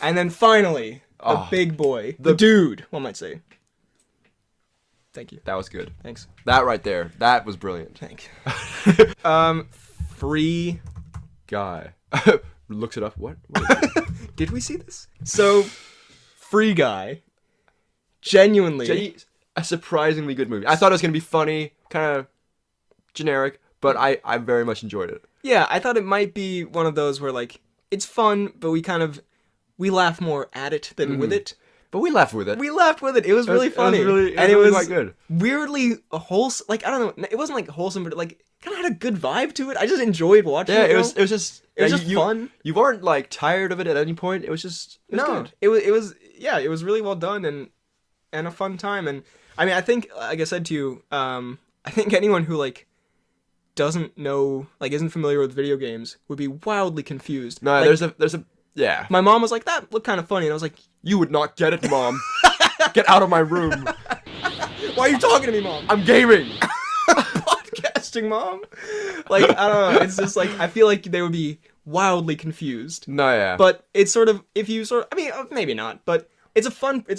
And then finally, the big boy, the dude, one might say. Thank you. That was good. Thanks. That right there, that was brilliant. Thank you. Free Guy. Looks it up. What is it? Did we see this? So, Free Guy. Genuinely. A surprisingly good movie. I thought it was going to be funny, kind of generic, but I very much enjoyed it. Yeah, I thought it might be one of those where, like, it's fun, but we laugh more at it than with it. But we laughed with it. We laughed with it. It was really funny. It was quite good. Weirdly wholesome. Like, I don't know. It wasn't, like, wholesome, but, like, kind of had a good vibe to it. I just enjoyed watching it. Yeah, it was just fun. You weren't, like, tired of it at any point. It was just good. It was really well done and a fun time. And, I mean, I think, like I said to you, I think anyone who, like, doesn't know, like, isn't familiar with video games would be wildly confused. No, like, there's a yeah. My mom was like, that looked kind of funny, and I was like, you would not get it, Mom. Get out of my room. Why are you talking to me, Mom? I'm gaming. Podcasting, Mom. Like, I don't know. It's just like, I feel like they would be wildly confused. No, yeah. But it's sort of, I mean, maybe not, but it's a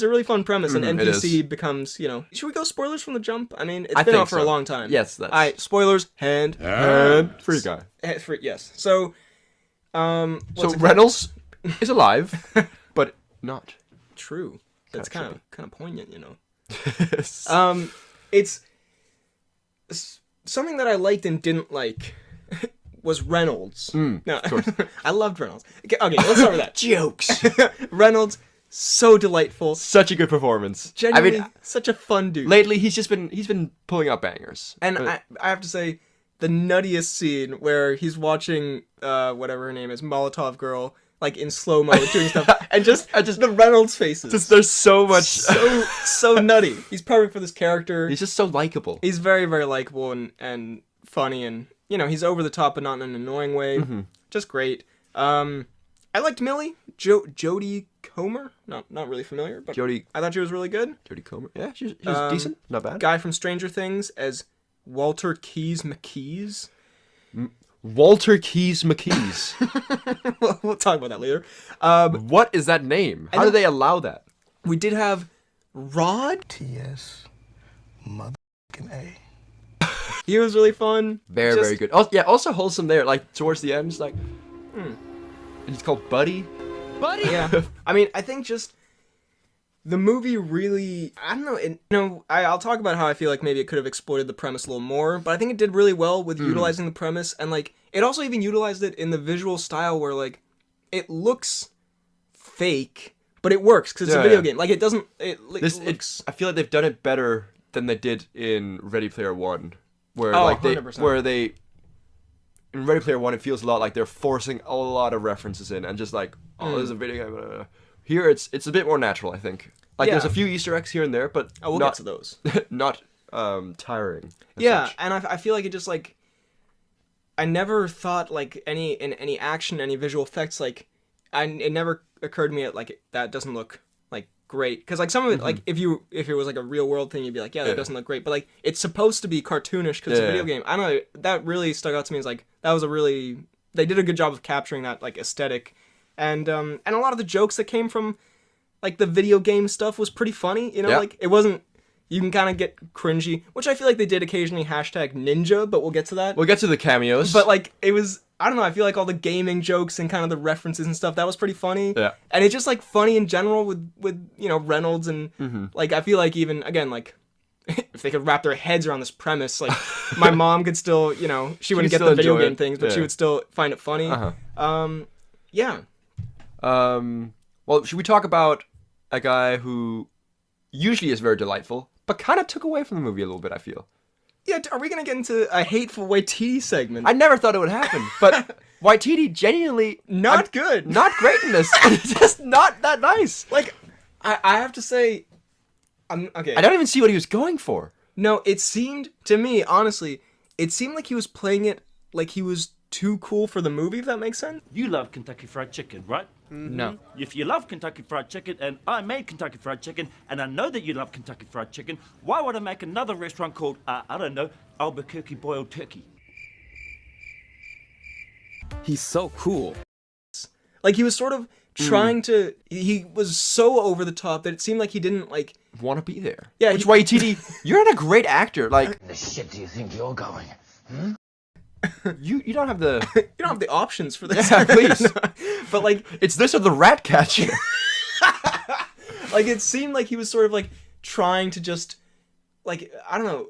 really fun premise, and NPC becomes, you know, should we go spoilers from the jump? I mean, it's been out for a long time. Yes, that's... Alright, spoilers, and Free Guy. Yes. So, Reynolds is alive, but not. True. That's kind of poignant, you know. Yes. It's something that I liked and didn't like was Reynolds. No, of course. I loved Reynolds. Okay, let's start with that. Jokes. Reynolds, so delightful. Such a good performance. Genuinely, such a fun dude. Lately he's been pulling out bangers. And I have to say, the nuttiest scene where he's watching whatever her name is, Molotov Girl, like in slow mo doing stuff, and just the Reynolds faces. There's so much so nutty. He's perfect for this character. He's just so likable. He's very, very likable and funny, and you know, he's over the top but not in an annoying way. Just great. I liked Millie, Jodie Comer. Not really familiar, but I thought she was really good. Jodie Comer. Yeah, she was decent. Not bad. Guy from Stranger Things as Walter Keys McKeys. Walter Keys McKeys. We'll talk about that later. What is that name? How do they allow that? We did have Rod. T.S. Motherfucking A. He was really fun. Very good. Oh, yeah, also wholesome there. Like, towards the end, it's like... And he's called Buddy. Yeah. I mean, I think just... The movie really, I don't know, I'll talk about how I feel like maybe it could have exploited the premise a little more, but I think it did really well with utilizing the premise, and like, it also even utilized it in the visual style where like, it looks fake, but it works, because it's a video game. Like, it doesn't, it looks... I feel like they've done it better than they did in Ready Player One, where in Ready Player One, it feels a lot like they're forcing a lot of references in, and just like, there's a video game, blah, blah, blah. Here, it's a bit more natural, I think. Like, there's a few Easter eggs here and there, but we'll get to those. Not tiring. Yeah, and I feel like it just, like... I never thought, like, in any action, any visual effects, like... It never occurred to me that, like, that doesn't look, like, great. Because, like, some of it, like, if it was, like, a real-world thing, you'd be like, yeah, that doesn't look great. But, like, it's supposed to be cartoonish because it's a video game. I don't know, that really stuck out to me as, like, that was a really... They did a good job of capturing that, like, aesthetic. And a lot of the jokes that came from, like, the video game stuff was pretty funny, you know? Like, it wasn't... You can kind of get cringy, which I feel like they did occasionally #ninja, but we'll get to that. We'll get to the cameos. But, like, it was... I don't know, I feel like all the gaming jokes and kind of the references and stuff, that was pretty funny. Yeah. And it's just, like, funny in general with you know, Reynolds and, like, I feel like even, again, like, if they could wrap their heads around this premise, like, my mom could still, you know, she wouldn't get the video game things, but she would still find it funny. Yeah. Well, should we talk about a guy who usually is very delightful, but kind of took away from the movie a little bit, I feel. Yeah, are we going to get into a hateful Waititi segment? I never thought it would happen, but Waititi genuinely... Not good. Not great in this. It's just not that nice. Like, I have to say... okay. I don't even see what he was going for. No, it seemed, to me, honestly, it seemed like he was playing it like he was too cool for the movie, if that makes sense. You love Kentucky Fried Chicken, right? No. If you love Kentucky Fried Chicken, and I made Kentucky Fried Chicken, and I know that you love Kentucky Fried Chicken, why would I make another restaurant called, I don't know, Albuquerque Boiled Turkey? He's so cool. Like, he was sort of trying to. He was so over the top that it seemed like he didn't like. Want to be there. Yeah, Which Waititi, you're not a great actor. Like, The shit do you think you're going? you don't have the. You don't have the options for this. Yeah, please. But like, It's this or the rat catcher. like it seemed like he was sort of like trying to just, like, I don't know.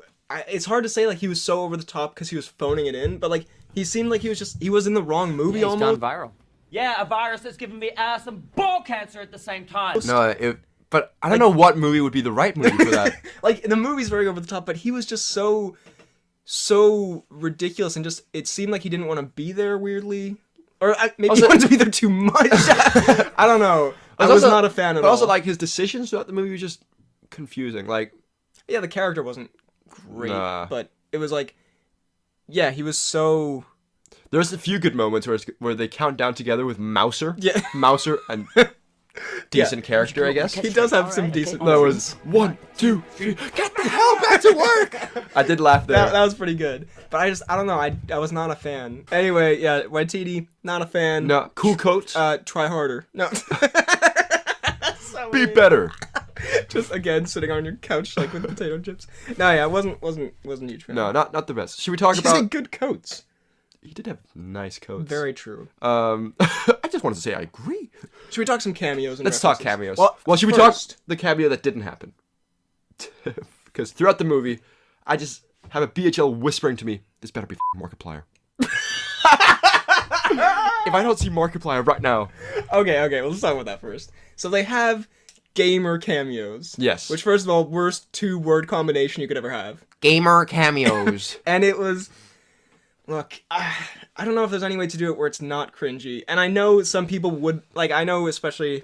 It's hard to say like he was so over the top because he was phoning it in, but like he seemed like he was in the wrong movie He's almost. gone viral. Yeah, a virus that's giving me ass and ball cancer at the same time. No, but I don't know what movie would be the right movie for that. Like the movie's very over the top, but he was just so ridiculous and just it seemed like he didn't want to be there weirdly, or maybe he wanted to be there too much. I don't know. I was not a fan at all. But also, like, his decisions throughout the movie were just confusing. Like, yeah, the character wasn't great, Nah. but it was like, yeah, he was so. there's a few good moments where they count down together with Mouser. Yeah. Mouser and decent character, I guess. He does have some decent. That was 1, 2, 3. Get the hell back to work! I did laugh there. That was pretty good, but I don't know. I was not a fan. Anyway, yeah, Waititi, not a fan. No, cool coats. Try harder. No. So be weird. better. Just again sitting on your couch like with potato chips. No, yeah, wasn't a huge fan. No, not the best. Should we talk He said about? good coats. He did have nice coats. Very true. I just wanted to say I agree. Should we talk some cameos? And Let's talk references? cameos. Well, should we first- talk the cameo that didn't happen? Because throughout the movie, I just have a BHL whispering to me, "This better be Markiplier." If I don't see Markiplier right now, Okay, well, let's talk about that first. So they have gamer cameos. Yes. Which, first of all, worst 2-word combination you could ever have. gamer cameos. And it was. Look, I don't know if there's any way to do it where it's not cringy. And I know some people would. Like, I know especially.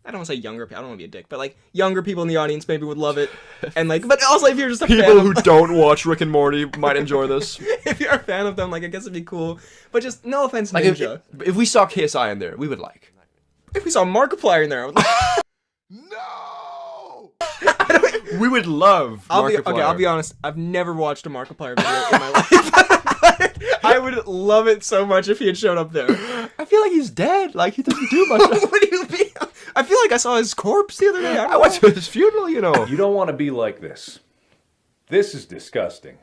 I don't want to say younger people. I don't want to be a dick. But, like, younger people in the audience maybe would love it. And, like. But also, if you're just a fan People of who don't watch Rick and Morty might enjoy this. if you're a fan of them, like, I guess it'd be cool. But just, no offense, Like Ninja. if we saw KSI in there, we would like. If we saw Markiplier in there, I would like, No. We would love. Markiplier. I'll be honest. I've never watched a Markiplier video in my life. I would love it so much if he had showed up there. I feel like he's dead. Like he doesn't do much. What do you mean? I feel like I saw his corpse the other day. I went to his funeral, you know. You don't want to be like this. This is disgusting.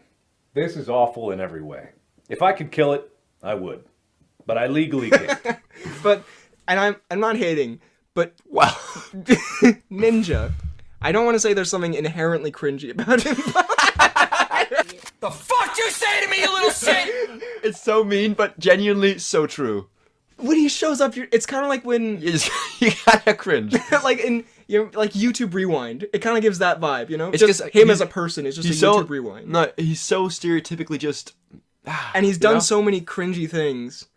This is awful in every way. If I could kill it, I would. But I legally can't. But, and I'm not hating, but Wow. Ninja. I don't want to say there's something inherently cringy about him. The fuck you say to me, you little shit? It's so mean, but genuinely so true. When he shows up, it's kind of like when, You gotta cringe. like in like YouTube Rewind. It kind of gives that vibe, you know. It's just 'cause him he's- as a person is just a He's so YouTube Rewind. No, he's so stereotypically just. And he's done know? so many cringy things.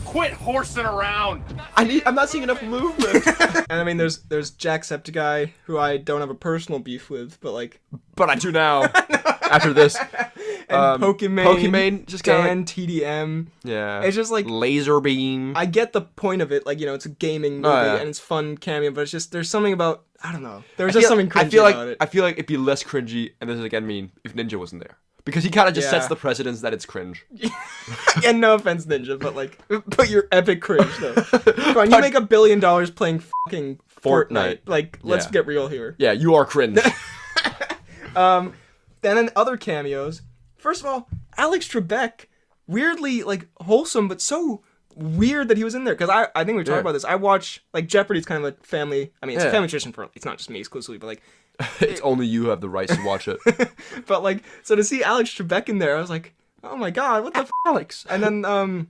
Quit horsing around! I'm not seeing enough movement. And I mean, there's Jacksepticeye, who I don't have a personal beef with, but like, But I do now. After this. and Pokimane, just kinda Dan TDM. Yeah. It's just like, laser beam. I get the point of it, like, you know, it's a gaming movie yeah. and it's fun cameo, but it's just there's something about, I don't know, there's just something cringy I feel like about it. I feel like it'd be less cringy, and this is again mean if Ninja wasn't there, because he kind of just Yeah. sets the precedence that it's cringe. And no offense, Ninja, but like, but you're epic cringe though. Come on, you make $1 billion playing fucking Fortnite. Like, let's Yeah. get real here. Yeah, you are cringe. And then other cameos. First of all, Alex Trebek, weirdly like wholesome, but so weird that he was in there. Because I think we talked Yeah. about this. I watch like Jeopardy's kind of a family. I mean, it's a Yeah. family tradition for it's not just me exclusively, but like, It's only you who have the rights to watch it. but like, so to see Alex Trebek in there, I was like, oh my god, what the f-? Alex. And then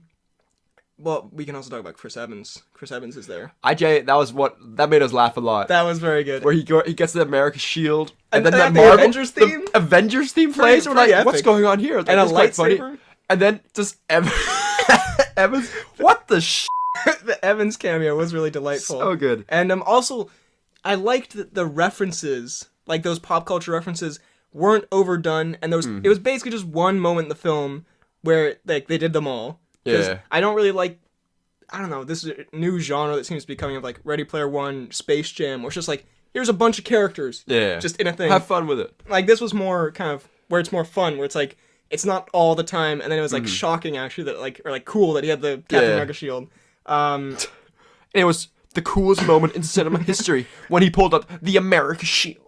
well, we can also talk about Chris Evans. Chris Evans is there. That made us laugh a lot. That was very good. Where he gets the America's shield, and And then the that Avengers theme? the Avengers theme plays. We're pretty like, what's epic. going on here? And a It's quite funny. lightsaber? And then just Evans. What the The Evans cameo was really delightful. So good. And also, I liked that the references, like those pop culture references, weren't overdone, and it was basically just one moment in the film where like they did them all. 'Cause Yeah. I don't really like, I don't know, this is a new genre that seems to be coming of like Ready Player One, Space Jam, where it's just like, here's a bunch of characters. Yeah. Just in a thing. Have fun with it. Like this was more kind of where it's more fun, where it's like, it's not all the time, and then it was like shocking actually that like, or like cool that he had the Captain Yeah. America shield. And it was the coolest moment in cinema history when he pulled up the America shield.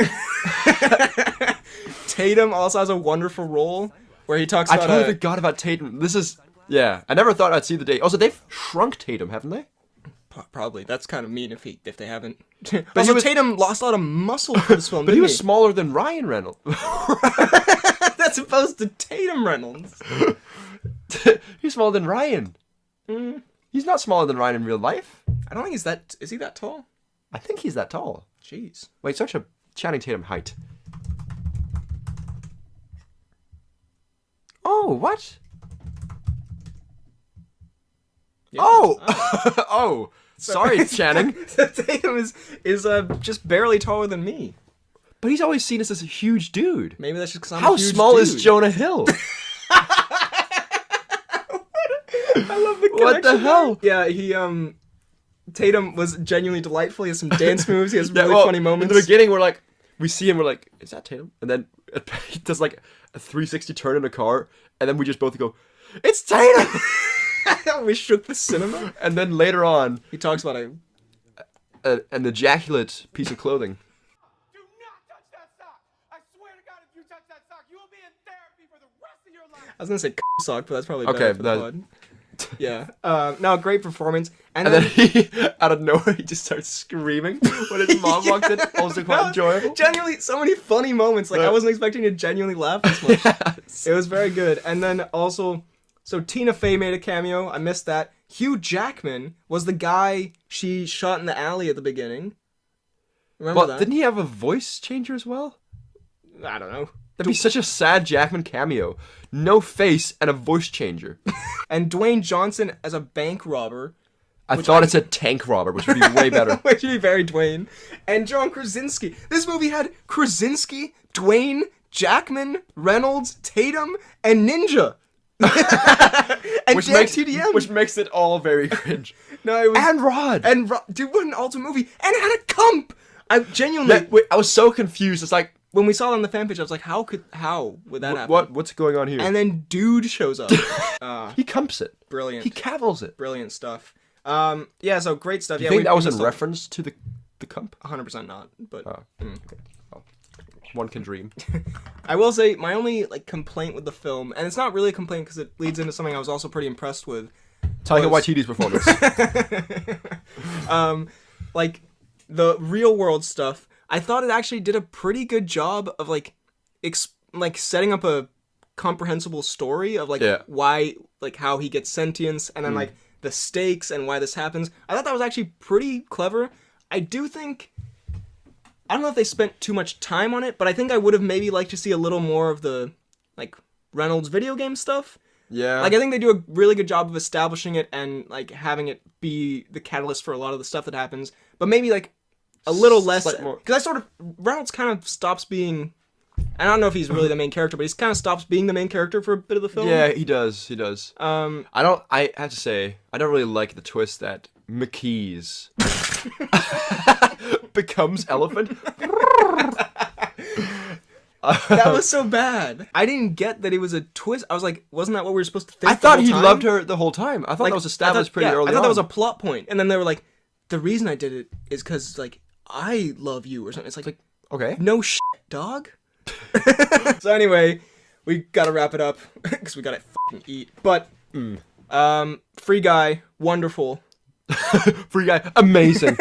Tatum also has a wonderful role where he talks I about totally forgot about Tatum. Yeah, I never thought I'd see the day. Also, they've shrunk Tatum, haven't they? probably that's kind of mean if they haven't. he Also, was- Tatum lost a lot of muscle for this film. But he didn't was smaller than Ryan Reynolds. That's opposed to Tatum Reynolds. He's smaller than Ryan. He's not smaller than Ryan in real life. I don't think he's that. Is he that tall? I think he's that tall. Jeez. Wait, search a Channing Tatum height. Oh, what? Yeah. Oh! Oh! Sorry, Channing. Tatum is just barely taller than me. But he's always seen us as a huge dude. Maybe that's just because I'm How a huge small dude. is Jonah Hill? I love the What the connection hell? there. Yeah, Tatum was genuinely delightful. He has some dance moves. He has Yeah, really well, funny moments. In the beginning, we see him, we're like, is that Tatum? And then he does like a 360 turn in a car, and then we just both go, it's Tatum! We shook the cinema. And then later on, He talks about it. an ejaculate piece of clothing. Do not touch that sock! I swear to God, if you touch that sock, you will be in therapy for the rest of your life! I was gonna say sock, but that's probably Okay, better for the that- pod. Yeah. No, great performance. And And then then he, out of nowhere, he just starts screaming when his mom walks in. Also quite enjoyable. Genuinely, so many funny moments. Like I Right. wasn't expecting to genuinely laugh this much. It was very good. And then also, so Tina Fey made a cameo. I missed that. Hugh Jackman was the guy she shot in the alley at the beginning. Remember Well, that? didn't he have a voice changer as well? I don't know. That'd be such a sad Jackman cameo. No face and a voice changer. And Dwayne Johnson as a bank robber. I thought it said tank robber, which would be way better. Which would be very Dwayne. And John Krasinski. This movie had Krasinski, Dwayne, Jackman, Reynolds, Tatum, and Ninja. And Which Dan makes, TDM. which makes it all very cringe. No, it was And Rod. dude, what an ultimate movie. And it had a comp. I genuinely Wait, I was so confused. It's like, when we saw it on the fan page, I was like, how would that happen? what's going on here? And then dude shows up. He cumps it. Brilliant. He cavils it. Brilliant stuff. Yeah, so great stuff. Do you Yeah, think that was missed in a- reference to the cump? 100% not, but One can dream. I will say my only complaint with the film, and it's not really a complaint because it leads into something I was also pretty impressed with. Taika Was- Waititi's performance. Like the real world stuff, I thought it actually did a pretty good job of setting up a comprehensible story of Yeah. why how he gets sentience and then the stakes and why this happens. I thought that was actually pretty clever. I do think I don't know if they spent too much time on it, but I think I would have maybe liked to see a little more of the Reynolds video game stuff. Yeah. I think they do a really good job of establishing it and having it be the catalyst for a lot of the stuff that happens. But maybe a little less, Slight more- because Reynolds kind of stops being. I don't know if he's really the main character, but he kind of stops being the main character for a bit of the film. Yeah, he does. He does. I have to say, I don't really like the twist that McKees becomes elephant. That was so bad. I didn't get that it was a twist. I was like, wasn't that what we were supposed to think? I thought he loved her the whole time. I thought that was established pretty early on. I thought that was a plot point, and then they were like, the reason I did it is because I love you or something. It's like okay. no shit, dog. So anyway, we gotta wrap it up because we gotta fucking eat. But Free Guy, wonderful, Free Guy, amazing.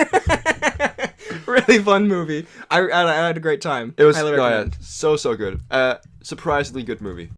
really fun movie. I had a great time. It was Highly no, yeah, recommend. so good. Surprisingly good movie.